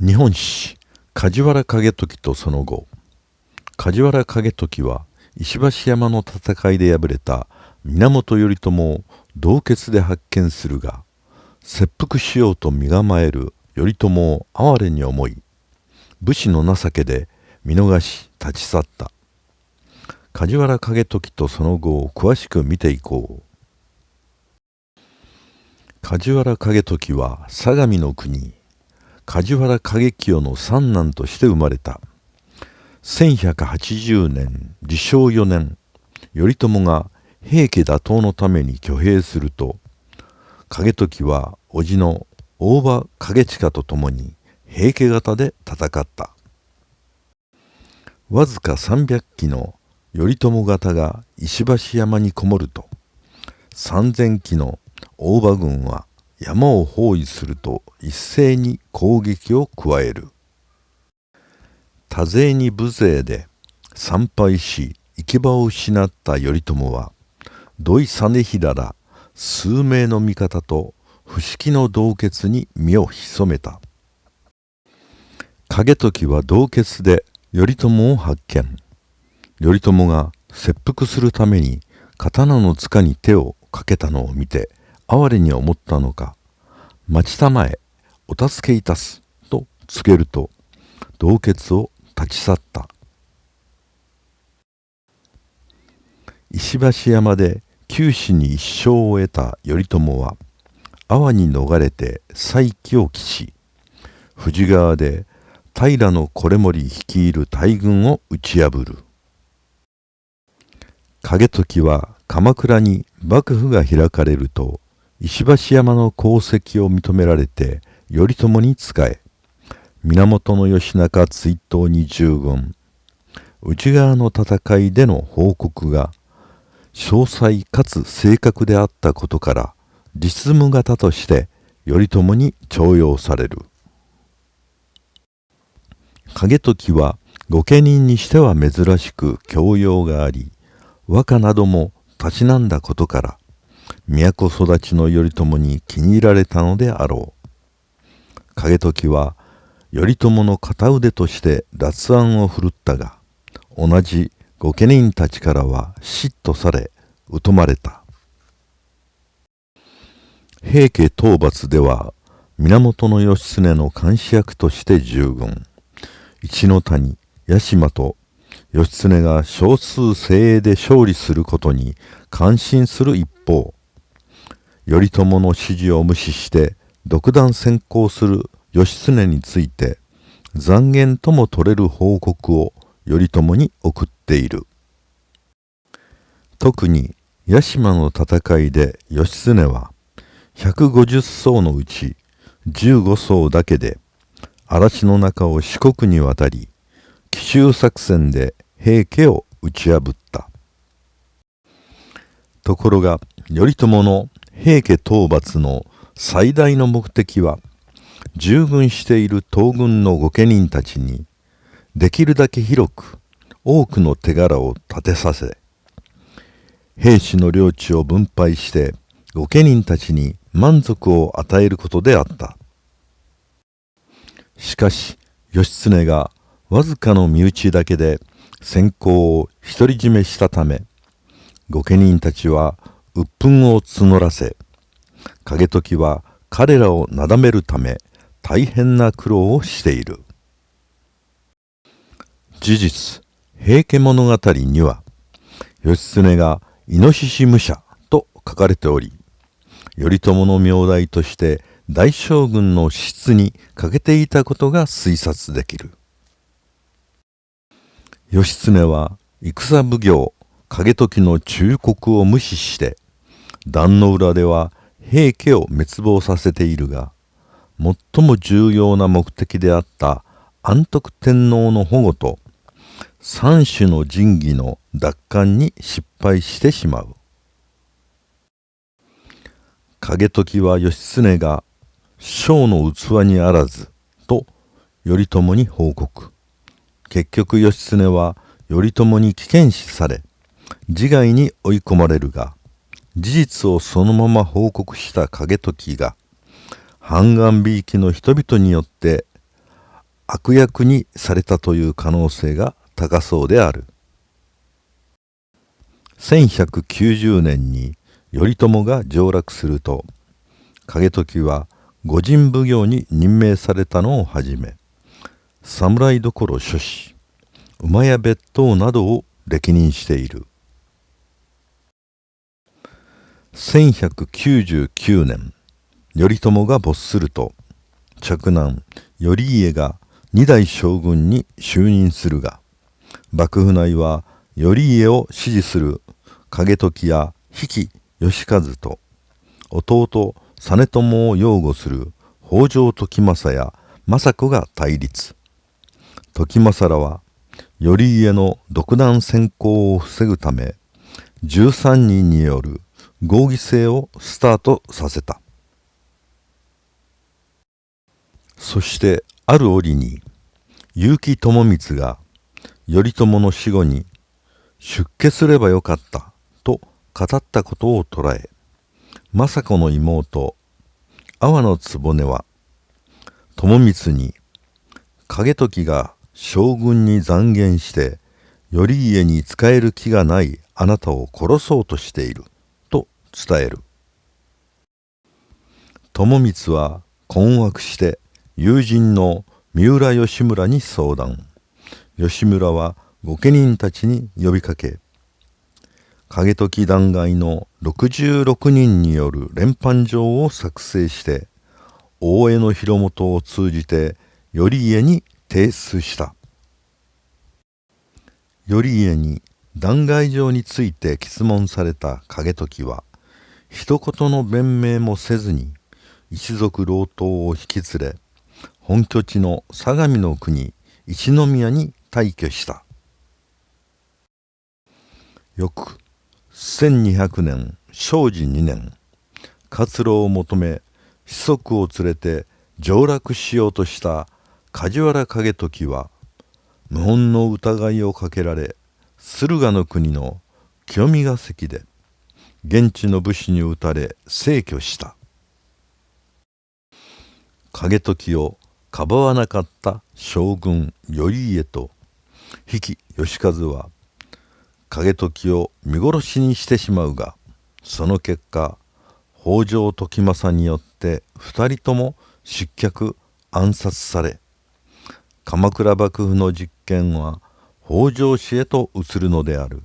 日本史梶原景時とその後。梶原景時は石橋山の戦いで敗れた源頼朝を洞穴で発見するが、切腹しようと身構える頼朝を哀れに思い、武士の情けで見逃し立ち去った。梶原景時とその後を詳しく見ていこう。梶原景時は相模の国梶原景清の三男として生まれた。1180年治承4年、頼朝が平家打倒のために挙兵すると、景時は叔父の大場景親と共に平家方で戦った。わずか300騎の頼朝方が石橋山にこもると、3000騎の大場軍は山を包囲すると一斉に攻撃を加える。多勢に無勢で参拝し行き場を失った頼朝は、土井実平ら数名の味方と伏木の洞穴に身を潜めた。景時は洞穴で頼朝を発見。頼朝が切腹するために刀の塚に手をかけたのを見て哀れに思ったのか、待ちたまえ、お助けいたすと告げると、洞穴を立ち去った。石橋山で九死に一生を得た頼朝は、阿波に逃れて再起を期し、富士川で平維盛率いる大軍を打ち破る。景時は鎌倉に幕府が開かれると、石橋山の功績を認められて頼朝に仕え、源義仲追討に従軍。内側の戦いでの報告が詳細かつ正確であったことから、実務方として頼朝に重用される。景時は御家人にしては珍しく教養があり、和歌などもたしなんだことから、都育ちの頼朝に気に入られたのであろう。景時は頼朝の片腕として辣腕を振るったが、同じ御家人たちからは嫉妬され疎まれた。平家討伐では源義経の監視役として従軍。一ノ谷、屋島と義経が少数精鋭で勝利することに感心する一方、頼朝の指示を無視して独断専行する義経について讒言とも取れる報告を頼朝に送っている。特に屋島の戦いで義経は150艘のうち15艘だけで嵐の中を四国に渡り、奇襲作戦で平家を打ち破った。ところが頼朝の平家討伐の最大の目的は、従軍している東軍の御家人たちにできるだけ広く多くの手柄を立てさせ、兵士の領地を分配して御家人たちに満足を与えることであった。しかし義経がわずかの身内だけで先行を独り占めしたため、御家人たちは鬱憤を募らせ、景時は彼らをなだめるため大変な苦労をしている。事実、平家物語には義経がイノシシ武者と書かれており、頼朝の名代として大将軍の質に欠けていたことが推察できる。義経は戦奉行景時の忠告を無視して、壇の浦では平家を滅亡させているが、最も重要な目的であった安徳天皇の保護と三種の神器の奪還に失敗してしまう。景時は義経が将の器にあらずと頼朝に報告。結局義経は頼朝に危険視され自害に追い込まれるが、事実をそのまま報告した景時が、判官びいきの人々によって悪役にされたという可能性が高そうである。1190年に頼朝が上洛すると、景時は御陣奉行に任命されたのをはじめ、侍所諸子、馬や別当などを歴任している。1199年、頼朝が没すると、嫡男頼家が二代将軍に就任するが、幕府内は頼家を支持する景時や比企能員と、弟実朝を擁護する北条時政や政子が対立。時政らは頼家の独断専行を防ぐため、13人による合議制をスタートさせた。そしてある折に、結城朝光が頼朝の死後に出家すればよかったと語ったことを捉え、政子の妹阿波局は朝光に、景時が将軍に讒言して頼家に仕える気がないあなたを殺そうとしていると伝える。朝光は困惑して友人の三浦義村に相談。義村は御家人たちに呼びかけ、景時弾劾の66人による連判状を作成して大江広元を通じて頼家に提出した。頼家に弾劾状について詰問された景時は、一言の弁明もせずに一族郎党を引き連れ、本拠地の相模の国一宮に退去した。翌1200年正治2年、活路を求め子息を連れて上洛しようとした梶原景時は、謀反の疑いをかけられ、駿河の国の清見ヶ関で現地の武士に討たれ逝去した。景時をかばわなかった将軍頼家と比企能員は景時を見殺しにしてしまうが、その結果北条時政によって2人とも失脚暗殺され、鎌倉幕府の実権は北条氏へと移るのである。